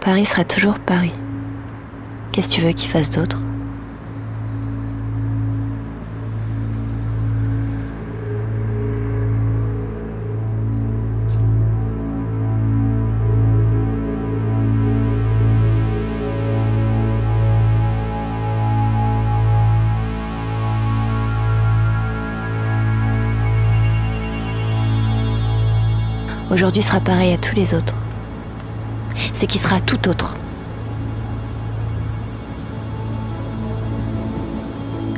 Paris sera toujours Paris. Qu'est-ce que tu veux qu'il fasse d'autre ? Aujourd'hui sera pareil à tous les autres. C'est qu'il sera tout autre.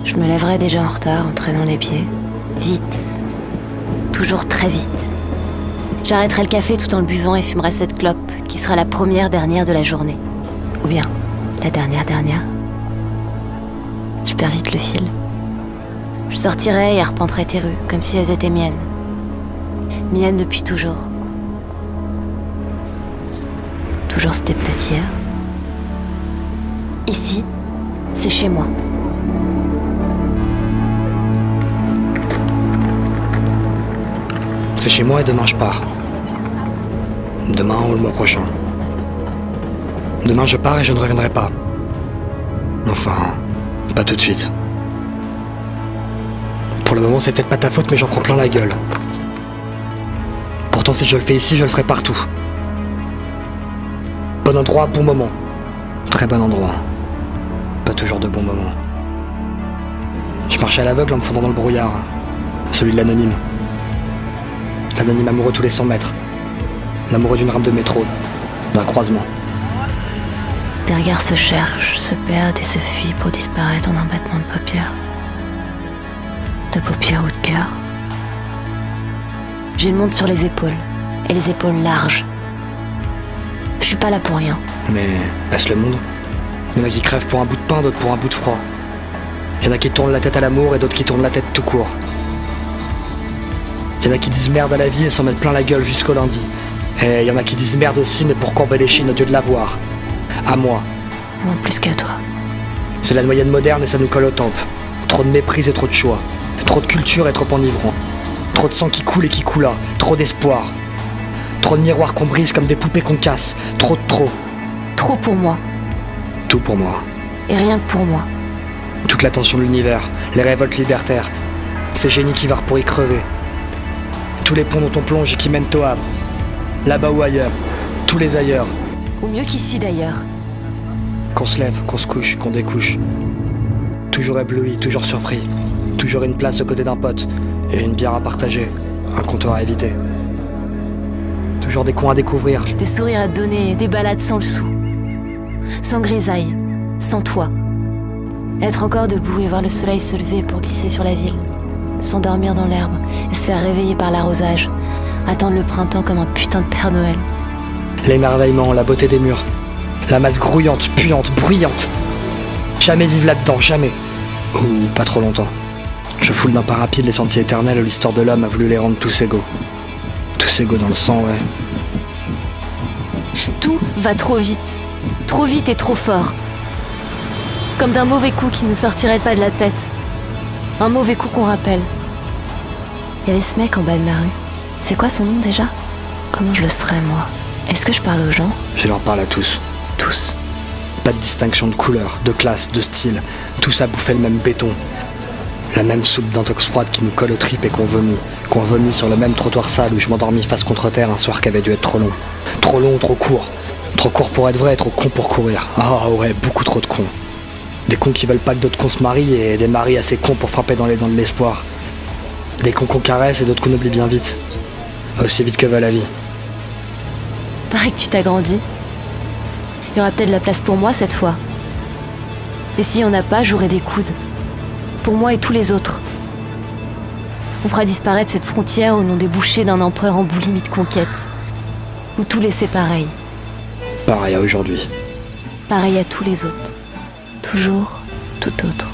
Je me lèverai déjà en retard en traînant les pieds. Vite. Toujours très vite. J'arrêterai le café tout en le buvant et fumerai cette clope qui sera la première dernière de la journée. Ou bien, la dernière. Je perds vite le fil. Je sortirai et arpenterai tes rues comme si elles étaient miennes. Miennes depuis toujours. Toujours c'était peut-être hier. Ici, c'est chez moi. C'est chez moi et demain je pars. Demain ou le mois prochain. Demain je pars et je ne reviendrai pas. Enfin, pas tout de suite. Pour le moment c'est peut-être pas ta faute mais j'en prends plein la gueule. Pourtant si je le fais ici, je le ferai partout. Bon endroit, bon moment. Très bon endroit. Pas toujours de bons moments. Je marchais à l'aveugle en me fondant dans le brouillard. Celui de l'anonyme. L'anonyme amoureux tous les 100 mètres. L'amoureux d'une rame de métro. D'un croisement. Des regards se cherchent, se perdent et se fuient pour disparaître en un battement de paupières. De paupières ou de cœur. J'ai le monde sur les épaules. Et les épaules larges. Je suis pas là pour rien. Mais est-ce le monde ? Il y en a qui crèvent pour un bout de pain, d'autres pour un bout de froid. Il y en a qui tournent la tête à l'amour et d'autres qui tournent la tête tout court. Il y en a qui disent merde à la vie et s'en mettent plein la gueule jusqu'au lundi. Et il y en a qui disent merde aussi, mais pour courber les chines au Dieu de l'avoir. À moi. Moi plus qu'à toi. C'est la moyenne moderne et ça nous colle aux tempes. Trop de méprise et trop de choix. Trop de culture et trop enivrant. Trop de sang qui coule et qui coula. Trop d'espoir. Trop de miroirs qu'on brise comme des poupées qu'on casse. Trop de trop. Trop pour moi. Tout pour moi. Et rien que pour moi. Toute l'attention de l'univers. Les révoltes libertaires. Ces génies qui varent pour y crever. Tous les ponts dont on plonge et qui mènent au Havre. Là-bas ou ailleurs. Tous les ailleurs. Ou mieux qu'ici d'ailleurs. Qu'on se lève, qu'on se couche, qu'on découche. Toujours ébloui, toujours surpris. Toujours une place aux côtés d'un pote. Et une bière à partager. Un comptoir à éviter. Toujours des coins à découvrir. Des sourires à donner, des balades sans le sou. Sans grisaille, sans toit. Être encore debout et voir le soleil se lever pour glisser sur la ville. S'endormir dans l'herbe et se faire réveiller par l'arrosage. Attendre le printemps comme un putain de Père Noël. L'émerveillement, la beauté des murs. La masse grouillante, puante, bruyante. Jamais vivre là-dedans, jamais. Ou pas trop longtemps. Je foule d'un pas rapide les sentiers éternels où l'histoire de l'homme a voulu les rendre tous égaux. Tous égaux dans le sang, ouais. Tout va trop vite. Trop vite et trop fort. Comme d'un mauvais coup qui ne sortirait pas de la tête. Un mauvais coup qu'on rappelle. Il y avait ce mec en bas de ma rue. C'est quoi son nom déjà ? Comment je le serais, moi ? Est-ce que je parle aux gens ? Je leur parle à tous. Tous. Pas de distinction de couleur, de classe, de style. Tous à bouffer le même béton. La même soupe d'intox froide qui nous colle aux tripes et qu'on vomit sur le même trottoir sale où je m'endormis face contre terre un soir qui avait dû être trop long. Trop long, trop court. Trop court pour être vrai, trop con pour courir. Ah ouais, beaucoup trop de cons. Des cons qui veulent pas que d'autres cons se marient et des maris assez cons pour frapper dans les dents de l'espoir. Des cons qu'on caresse et d'autres qu'on oublie bien vite. Aussi vite que va la vie. Paraît que tu t'agrandis. Il y aura peut-être de la place pour moi cette fois. Et s'il y en a pas, j'aurai des coudes. Pour moi et tous les autres. On fera disparaître cette frontière au nom des bouchers d'un empereur en boulimie de conquête. Où tout laissait pareil. Pareil à aujourd'hui. Pareil à tous les autres. Toujours tout autre.